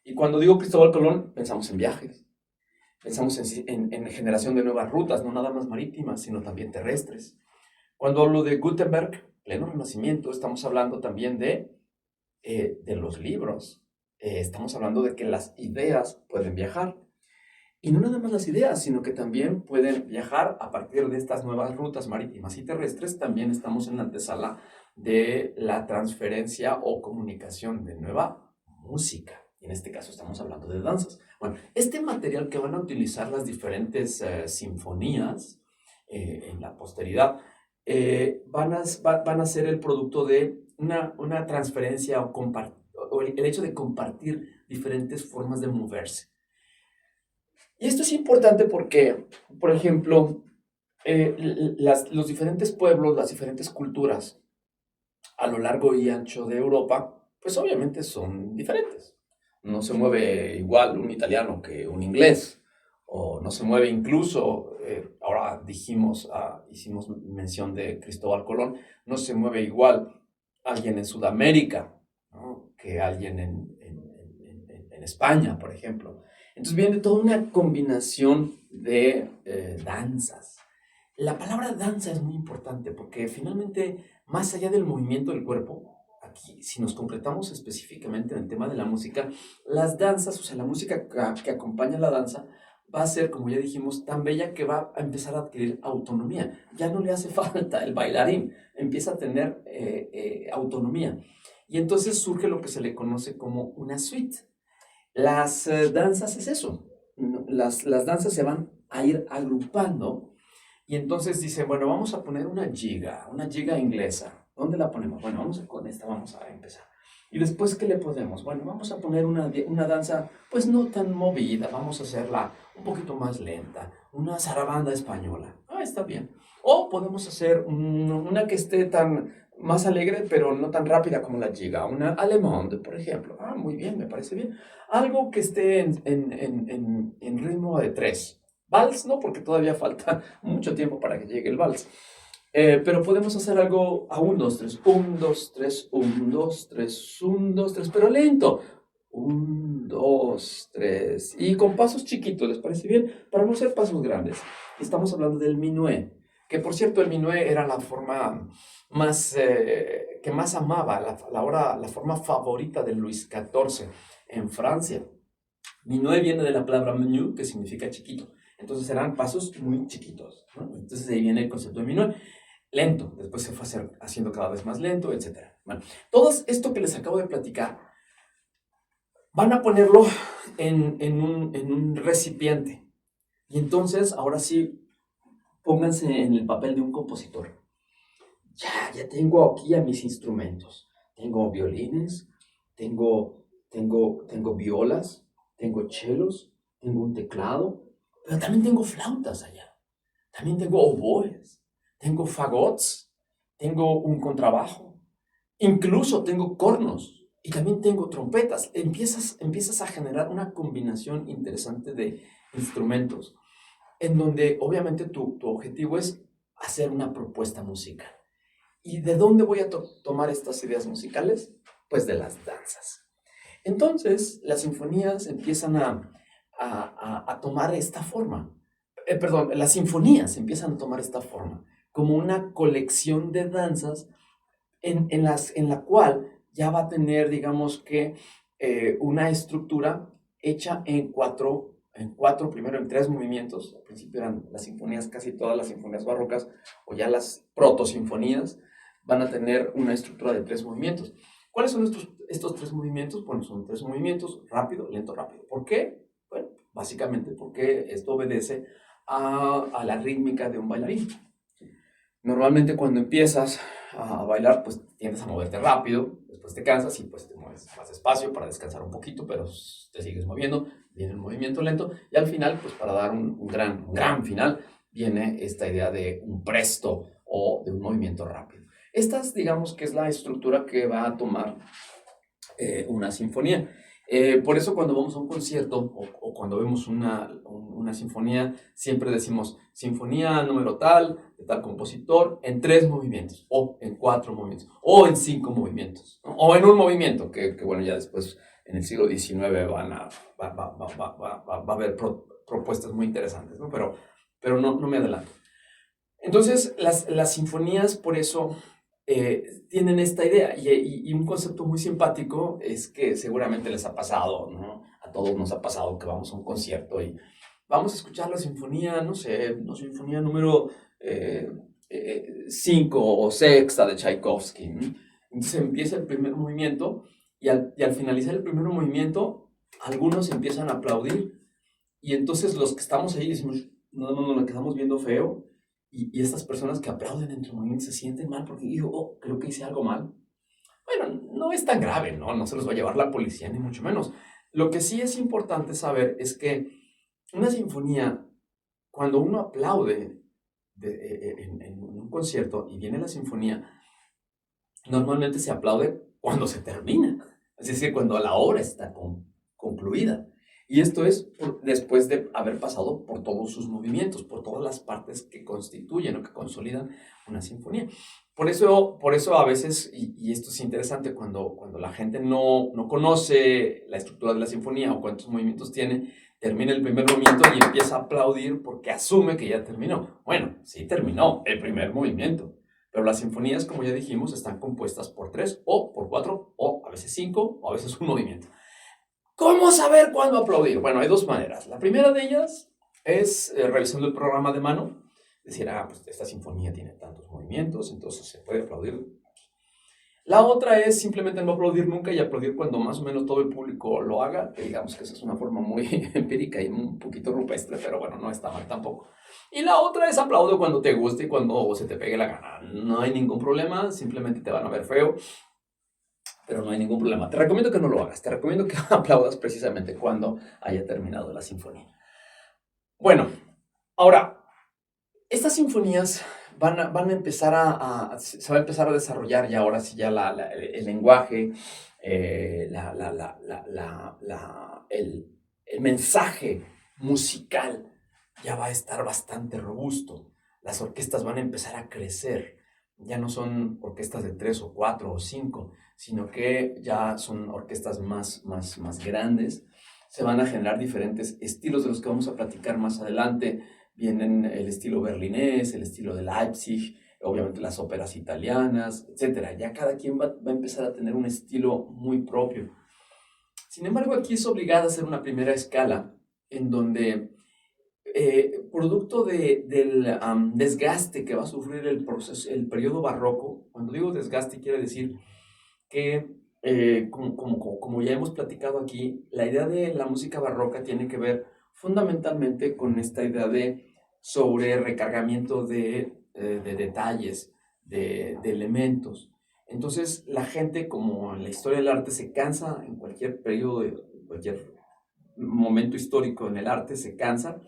Y cuando digo Cristóbal Colón, pensamos en viajes, pensamos en generación de nuevas rutas, no nada más marítimas, sino también terrestres. Cuando hablo de Gutenberg, pleno Renacimiento, estamos hablando también de los libros. Estamos hablando de que las ideas pueden viajar. Y no nada más las ideas, sino que también pueden viajar a partir de estas nuevas rutas marítimas y terrestres. También estamos en la antesala de la transferencia o comunicación de nueva música. En este caso estamos hablando de danzas. Bueno, este material que van a utilizar las diferentes sinfonías en la posteridad van a ser el producto de una transferencia o el hecho de compartir diferentes formas de moverse. Y esto es importante porque, por ejemplo, los diferentes pueblos, las diferentes culturas a lo largo y ancho de Europa, pues obviamente son diferentes. No se mueve igual un italiano que un inglés, o no se mueve incluso, ahora hicimos mención de Cristóbal Colón, no se mueve igual alguien en Sudamérica, ¿no?, que alguien en España, por ejemplo. Entonces viene toda una combinación de danzas. La palabra danza es muy importante porque finalmente más allá del movimiento del cuerpo, aquí, si nos concretamos específicamente en el tema de la música, las danzas, o sea, la música que acompaña la danza, va a ser, como ya dijimos, tan bella que va a empezar a adquirir autonomía. Ya no le hace falta el bailarín, empieza a tener autonomía. Y entonces surge lo que se le conoce como una suite. Las danzas es eso. Las danzas se van a ir agrupando y entonces dicen, bueno, vamos a poner una giga inglesa. ¿Dónde la ponemos? Bueno, con esta vamos a empezar. Y después, ¿qué le ponemos? Bueno, vamos a poner una danza, pues no tan movida, vamos a hacerla un poquito más lenta, una zarabanda española. Ah, está bien. O podemos hacer una que esté más alegre, pero no tan rápida como la giga, una allemande, por ejemplo. Ah, muy bien, me parece bien. Algo que esté en ritmo de 3. Vals, no, porque todavía falta mucho tiempo para que llegue el vals. Pero podemos hacer algo a 1, 2, 3, 1, 2, 3, 1, 2, 3, 1, 2, 3, pero lento. 1, 2, 3. Y con pasos chiquitos, ¿les parece bien? Para no hacer pasos grandes. Estamos hablando del minué, que por cierto el minué era la forma que más amaba, la forma favorita de Luis XIV en Francia. Minué viene de la palabra menu, que significa chiquito. Entonces eran pasos muy chiquitos, ¿no? Entonces ahí viene el concepto de minué. Lento, después se fue haciendo cada vez más lento, etc. Bueno, todo esto que les acabo de platicar, van a ponerlo en un recipiente. Y entonces, ahora sí, pónganse en el papel de un compositor. Ya tengo aquí a mis instrumentos. Tengo violines, tengo violas, tengo chelos, tengo un teclado, pero también tengo flautas allá. También tengo oboes, tengo fagots, tengo un contrabajo, incluso tengo cornos y también tengo trompetas. Empiezas a generar una combinación interesante de instrumentos en donde obviamente tu objetivo es hacer una propuesta musical. ¿Y de dónde voy a tomar estas ideas musicales? Pues de las danzas. Entonces, las sinfonías empiezan a tomar esta forma. Las sinfonías empiezan a tomar esta forma como una colección de danzas en la cual ya va a tener, digamos que, una estructura hecha en cuatro, primero en 3 movimientos. Al principio eran las sinfonías, casi todas las sinfonías barrocas, o ya las protosinfonías, van a tener una estructura de 3 movimientos. ¿Cuáles son estos 3 movimientos? Bueno, son 3 movimientos, rápido, lento, rápido. ¿Por qué? Bueno, básicamente porque esto obedece a la rítmica de un bailarín. Normalmente cuando empiezas a bailar, pues tiendes a moverte rápido, después te cansas y pues te mueves más despacio para descansar un poquito, pero te sigues moviendo, viene un movimiento lento y al final, pues para dar un gran final, viene esta idea de un presto o de un movimiento rápido. Esta, digamos que es la estructura que va a tomar una sinfonía. Por eso cuando vamos a un concierto o cuando vemos una sinfonía, siempre decimos sinfonía número tal, de tal compositor, en 3 movimientos, o en 4 movimientos, o en 5 movimientos, ¿no? O en un movimiento, que bueno, ya después en el siglo XIX va a haber propuestas muy interesantes, ¿no? Pero no me adelanto. Entonces, las sinfonías, por eso, tienen esta idea y un concepto muy simpático es que seguramente les ha pasado, ¿no? A todos nos ha pasado que vamos a un concierto y vamos a escuchar la sinfonía, no sé, la sinfonía número 5 o sexta de Tchaikovsky, ¿no? Entonces empieza el primer movimiento y al finalizar el primer movimiento, algunos empiezan a aplaudir y entonces los que estamos ahí decimos, no, nos quedamos viendo feo. Y estas personas que aplauden entre movimientos se sienten mal porque yo creo que hice algo mal. Bueno, no es tan grave, ¿no? No se los va a llevar la policía, ni mucho menos. Lo que sí es importante saber es que una sinfonía, cuando uno aplaude en un concierto y viene la sinfonía, normalmente se aplaude cuando se termina. Es decir, cuando la obra está concluida. Y esto es después de haber pasado por todos sus movimientos, por todas las partes que constituyen o que consolidan una sinfonía. Por eso a veces, y esto es interesante, cuando la gente no conoce la estructura de la sinfonía o cuántos movimientos tiene, termina el primer movimiento y empieza a aplaudir porque asume que ya terminó. Bueno, sí terminó el primer movimiento, Pero las sinfonías, como ya dijimos, están compuestas por 3 o por 4 o a veces 5 o a veces un movimiento. ¿Cómo saber cuándo aplaudir? Bueno, hay dos maneras. La primera de ellas es revisando el programa de mano. Decir, pues esta sinfonía tiene tantos movimientos, entonces se puede aplaudir. La otra es simplemente no aplaudir nunca y aplaudir cuando más o menos todo el público lo haga, que digamos que esa es una forma muy empírica y un poquito rupestre, pero bueno, no está mal tampoco. Y la otra es aplaudo cuando te guste y cuando se te pegue la gana. No hay ningún problema, simplemente te van a ver feo, pero no hay ningún problema. Te recomiendo que no lo hagas, te recomiendo que aplaudas precisamente cuando haya terminado la sinfonía. Bueno, ahora, estas sinfonías van a empezar se va a empezar a desarrollar ya ahora sí ya el lenguaje, el mensaje musical ya va a estar bastante robusto. Las orquestas van a empezar a crecer. Ya no son orquestas de 3 o 4 o 5, sino que ya son orquestas más grandes. Se van a generar diferentes estilos de los que vamos a platicar más adelante. Vienen el estilo berlinés, el estilo de Leipzig, obviamente las óperas italianas, etc. Ya cada quien va a empezar a tener un estilo muy propio. Sin embargo, aquí es obligada a hacer una primera escala en donde, producto del desgaste que va a sufrir el periodo barroco, cuando digo desgaste quiere decir que, como ya hemos platicado aquí, la idea de la música barroca tiene que ver fundamentalmente con esta idea de sobre recargamiento de detalles, de elementos. Entonces, la gente, como en la historia del arte, se cansa en cualquier periodo, en cualquier momento histórico en el arte, se cansa,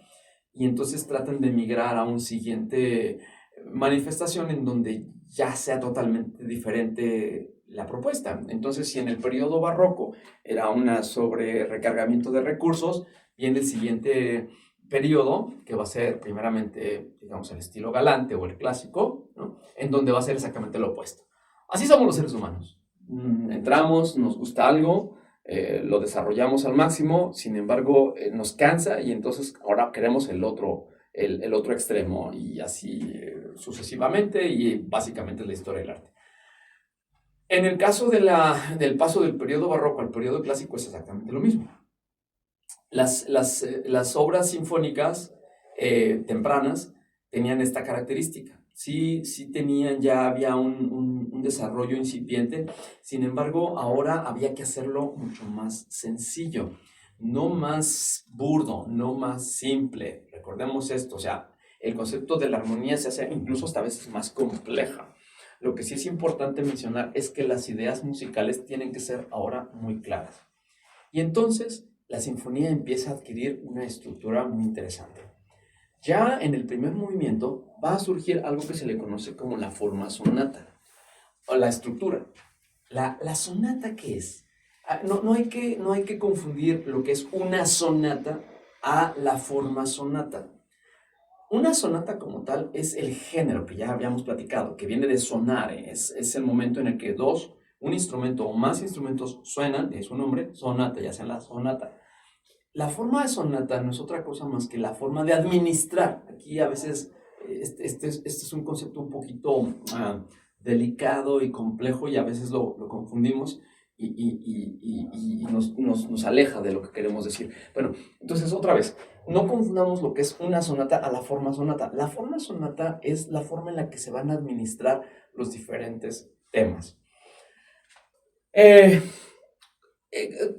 y entonces tratan de migrar a un siguiente manifestación en donde ya sea totalmente diferente la propuesta. Entonces, si en el periodo barroco era una sobre recargamiento de recursos, viene el siguiente periodo, que va a ser primeramente, digamos, el estilo galante o el clásico, ¿no? En donde va a ser exactamente lo opuesto. Así somos los seres humanos. Entramos, nos gusta algo, lo desarrollamos al máximo, sin embargo, nos cansa y entonces ahora queremos el otro extremo y así sucesivamente, y básicamente es la historia del arte. En el caso del paso del periodo barroco al periodo clásico es exactamente lo mismo. Las obras sinfónicas tempranas tenían esta característica. Sí tenían, ya había un desarrollo incipiente, sin embargo, ahora había que hacerlo mucho más sencillo, no más burdo, no más simple. Recordemos esto, o sea, el concepto de la armonía se hace incluso hasta veces más compleja. Lo que sí es importante mencionar es que las ideas musicales tienen que ser ahora muy claras. Y entonces, la sinfonía empieza a adquirir una estructura muy interesante. Ya en el primer movimiento va a surgir algo que se le conoce como la forma sonata, o la estructura. ¿La sonata qué es? No hay que confundir lo que es una sonata a la forma sonata. Una sonata como tal es el género que ya habíamos platicado, que viene de sonare, es el momento en el que un instrumento o más instrumentos suenan, de su nombre, sonata, ya sea la sonata. La forma de sonata no es otra cosa más que la forma de administrar. Aquí a veces este es un concepto un poquito delicado y complejo, y a veces lo confundimos y nos aleja de lo que queremos decir. Bueno, entonces otra vez, no confundamos lo que es una sonata a la forma sonata. La forma sonata es la forma en la que se van a administrar los diferentes temas.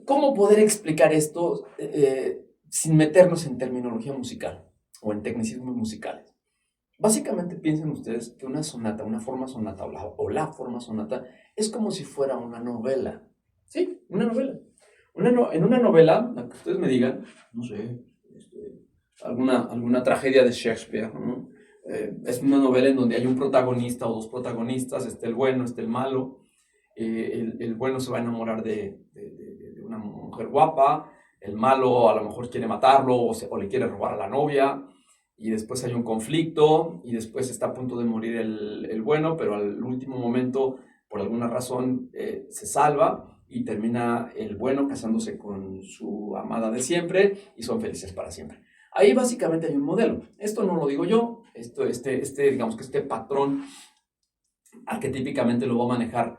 ¿Cómo poder explicar esto sin meternos en terminología musical o en tecnicismos musicales? Básicamente piensen ustedes que una sonata, una forma sonata o la forma sonata es como si fuera una novela. ¿Sí? Una novela. En una novela, la que ustedes me digan, no sé, alguna tragedia de Shakespeare, ¿no? Es una novela en donde hay un protagonista o dos protagonistas, el bueno, el malo. El bueno se va a enamorar de una mujer guapa, el malo a lo mejor quiere matarlo o le quiere robar a la novia, y después hay un conflicto, y después está a punto de morir el bueno, pero al último momento, por alguna razón, se salva y termina el bueno casándose con su amada de siempre y son felices para siempre. Ahí básicamente hay un modelo. Esto no lo digo yo, digamos que este patrón arquetípicamente lo va a manejar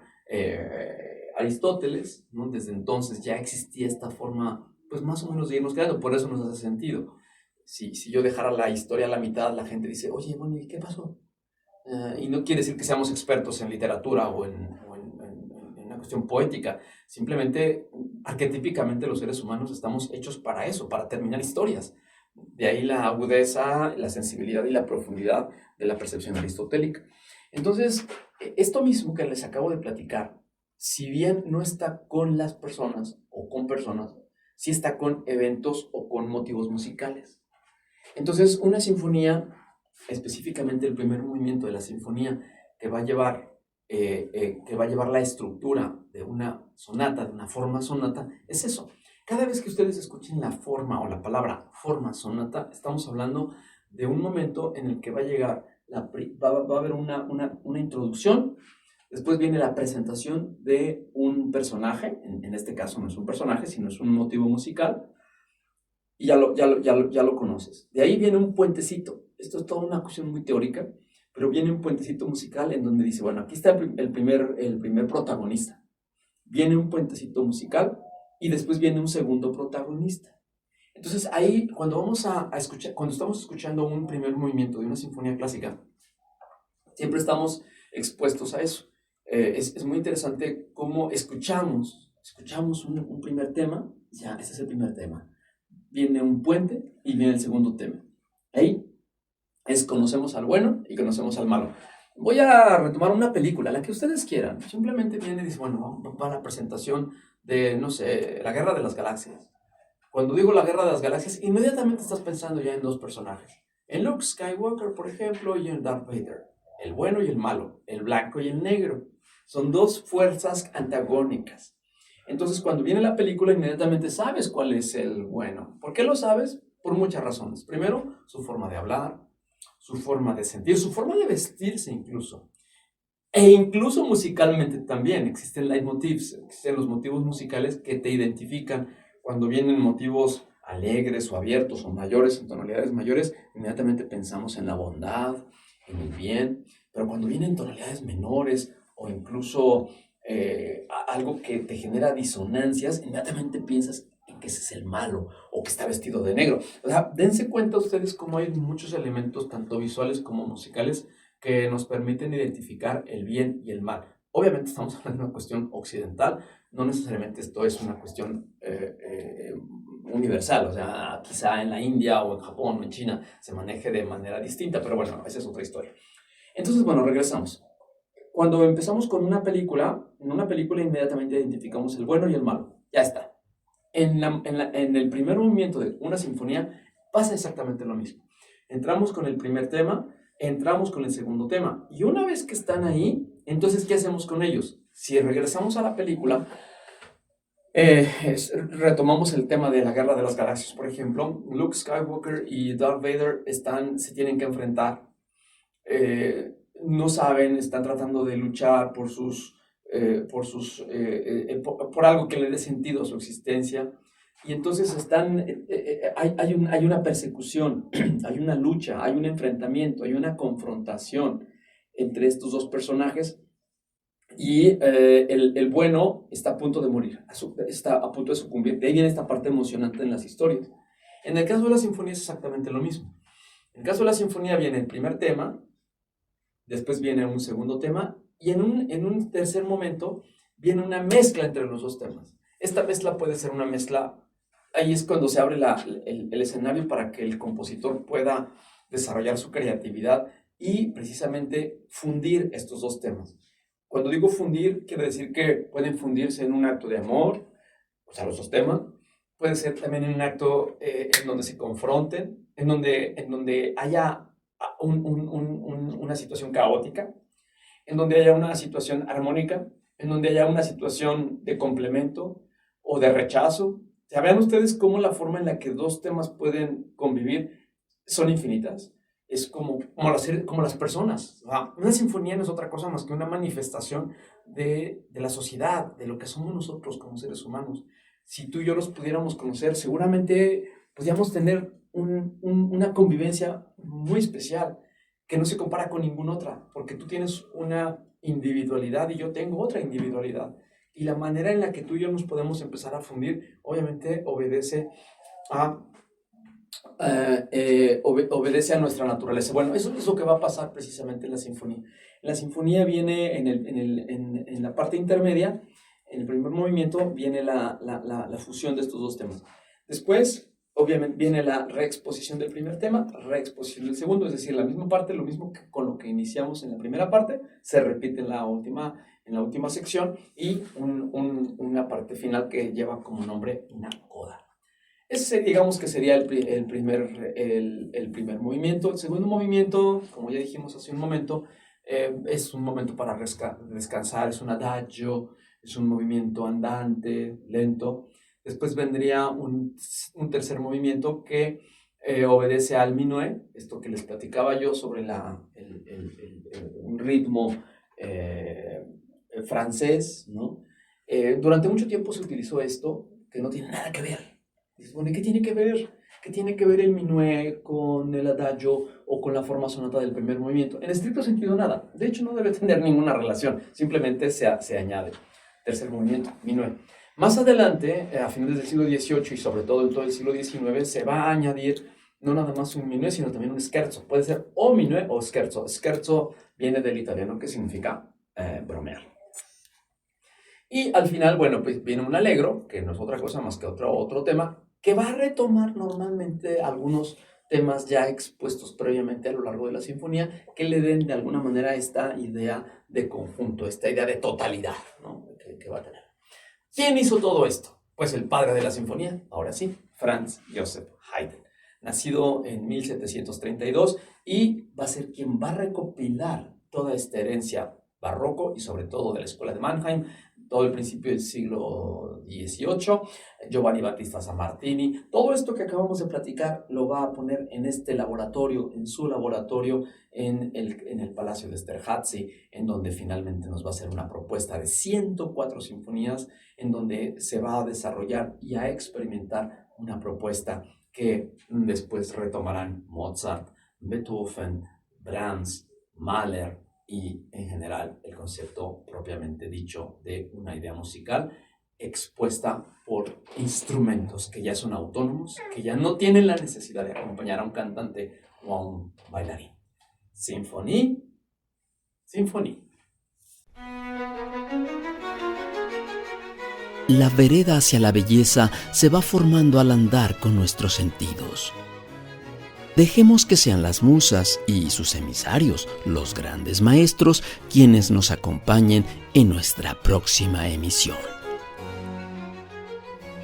Aristóteles, ¿no? Desde entonces ya existía esta forma, pues más o menos de irnos creando, por eso nos hace sentido. Si yo dejara la historia a la mitad, la gente dice, oye, bueno, ¿y qué pasó? Y no quiere decir que seamos expertos en literatura o en una cuestión poética, simplemente, arquetípicamente los seres humanos estamos hechos para eso, para terminar historias. De ahí la agudeza, la sensibilidad y la profundidad de la percepción aristotélica. Entonces, esto mismo que les acabo de platicar, si bien no está con las personas o con personas, sí está con eventos o con motivos musicales. Entonces, una sinfonía, específicamente el primer movimiento de la sinfonía que va a llevar la estructura de una sonata, de una forma sonata, es eso. Cada vez que ustedes escuchen la forma o la palabra forma sonata, estamos hablando de un momento en el que va a llegar, va a haber una introducción, después viene la presentación de un personaje, en este caso no es un personaje, sino es un motivo musical, y ya lo conoces. De ahí viene un puentecito. Esto es toda una cuestión muy teórica, pero viene un puentecito musical en donde dice, bueno, aquí está el primer protagonista. Viene un puentecito musical y después viene un segundo protagonista. Entonces ahí, cuando vamos a escuchar, cuando estamos escuchando un primer movimiento de una sinfonía clásica, siempre estamos expuestos a eso. Es muy interesante cómo escuchamos un primer tema, ya, ese es el primer tema. Viene un puente y viene el segundo tema. Ahí conocemos al bueno y conocemos al malo. Voy a retomar una película, la que ustedes quieran. Simplemente viene y dice, bueno, va a la presentación de, no sé, la Guerra de las Galaxias. Cuando digo la Guerra de las Galaxias, inmediatamente estás pensando ya en dos personajes. En Luke Skywalker, por ejemplo, y en Darth Vader. El bueno y el malo, el blanco y el negro. Son dos fuerzas antagónicas. Entonces, cuando viene la película, inmediatamente sabes cuál es el bueno. ¿Por qué lo sabes? Por muchas razones. Primero, su forma de hablar, su forma de sentir, su forma de vestirse incluso. E incluso musicalmente también. Existen leitmotivs, existen los motivos musicales que te identifican. Cuando vienen motivos alegres o abiertos o mayores, en tonalidades mayores, inmediatamente pensamos en la bondad, en el bien. Pero cuando vienen tonalidades menores o incluso algo que te genera disonancias, inmediatamente piensas en que ese es el malo o que está vestido de negro. O sea, dense cuenta ustedes cómo hay muchos elementos, tanto visuales como musicales, que nos permiten identificar el bien y el mal. Obviamente estamos hablando de una cuestión occidental, no necesariamente esto es una cuestión universal, o sea, quizá en la India o en Japón o en China se maneje de manera distinta, pero bueno, esa es otra historia. Entonces, bueno, regresamos. Cuando empezamos con una película, en una película inmediatamente identificamos el bueno y el malo. Ya está. En el primer movimiento de una sinfonía pasa exactamente lo mismo. Entramos con el primer tema, entramos con el segundo tema. Y una vez que están ahí, entonces, ¿qué hacemos con ellos? Si regresamos a la película, retomamos el tema de la Guerra de las Galaxias, por ejemplo. Luke Skywalker y Darth Vader se tienen que enfrentar. No saben, están tratando de luchar por algo que le dé sentido a su existencia, y entonces hay una persecución, hay una lucha, hay un enfrentamiento, hay una confrontación entre estos dos personajes, y el bueno está a punto de morir, está a punto de sucumbir. De ahí viene esta parte emocionante en las historias. En el caso de la sinfonía es exactamente lo mismo. En el caso de la sinfonía viene el primer tema, después viene un segundo tema, y en un tercer momento viene una mezcla entre los dos temas. Esta mezcla puede ser una mezcla, ahí es cuando se abre el escenario para que el compositor pueda desarrollar su creatividad y precisamente fundir estos dos temas. Cuando digo fundir, quiere decir que pueden fundirse en un acto de amor, o sea, los dos temas. Puede ser también en un acto en donde se confronten, en donde haya una situación caótica, en donde haya una situación armónica, en donde haya una situación de complemento o de rechazo. O sea, vean ustedes cómo la forma en la que dos temas pueden convivir son infinitas. Es como las personas. O sea, una sinfonía no es otra cosa más que una manifestación de la sociedad, de lo que somos nosotros como seres humanos. Si tú y yo los pudiéramos conocer, seguramente podríamos tener una convivencia muy especial que no se compara con ninguna otra, porque tú tienes una individualidad y yo tengo otra individualidad. Y la manera en la que tú y yo nos podemos empezar a fundir, obviamente obedece a nuestra naturaleza. Bueno, eso es lo que va a pasar precisamente en la sinfonía. La sinfonía viene en la parte intermedia, en el primer movimiento, viene la fusión de estos dos temas. Después, obviamente, viene la reexposición del primer tema, reexposición del segundo, es decir, la misma parte, lo mismo que con lo que iniciamos en la primera parte, se repite en la última sección y una parte final que lleva como nombre una coda. Ese digamos que sería el primer movimiento. El segundo movimiento, como ya dijimos hace un momento, es un momento para descansar, es un adagio, es un movimiento andante, lento. Después vendría un tercer movimiento que obedece al minué, esto que les platicaba yo sobre un ritmo francés, ¿no? Durante mucho tiempo se utilizó esto, que no tiene nada que ver. Dices, bueno, ¿y qué tiene que ver? ¿Qué tiene que ver el minué con el adagio o con la forma sonata del primer movimiento? En estricto sentido, nada. De hecho, no debe tener ninguna relación. Simplemente se añade. Tercer movimiento, minué. Más adelante, a finales del siglo XVIII y sobre todo en todo el siglo XIX, se va a añadir no nada más un minué, sino también un scherzo. Puede ser o minué o scherzo. Scherzo viene del italiano, que significa bromear. Y al final, bueno, pues viene un allegro, que no es otra cosa más que otro tema, que va a retomar normalmente algunos temas ya expuestos previamente a lo largo de la sinfonía, que le den de alguna manera esta idea de conjunto, esta idea de totalidad, ¿no? que va a tener. ¿Quién hizo todo esto? Pues el padre de la sinfonía, ahora sí, Franz Joseph Haydn, nacido en 1732 y va a ser quien va a recopilar toda esta herencia barroco y sobre todo de la escuela de Mannheim, todo el principio del siglo XVIII, Giovanni Battista Sammartini, todo esto que acabamos de platicar lo va a poner en este laboratorio, en su laboratorio, en el Palacio de Esterházy, en donde finalmente nos va a hacer una propuesta de 104 sinfonías, en donde se va a desarrollar y a experimentar una propuesta que después retomarán Mozart, Beethoven, Brahms, Mahler, y en general el concepto propiamente dicho de una idea musical expuesta por instrumentos que ya son autónomos, que ya no tienen la necesidad de acompañar a un cantante o a un bailarín. Sinfonie. La vereda hacia la belleza se va formando al andar con nuestros sentidos. Dejemos que sean las musas y sus emisarios, los grandes maestros, quienes nos acompañen en nuestra próxima emisión.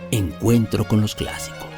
Encuentro con los clásicos.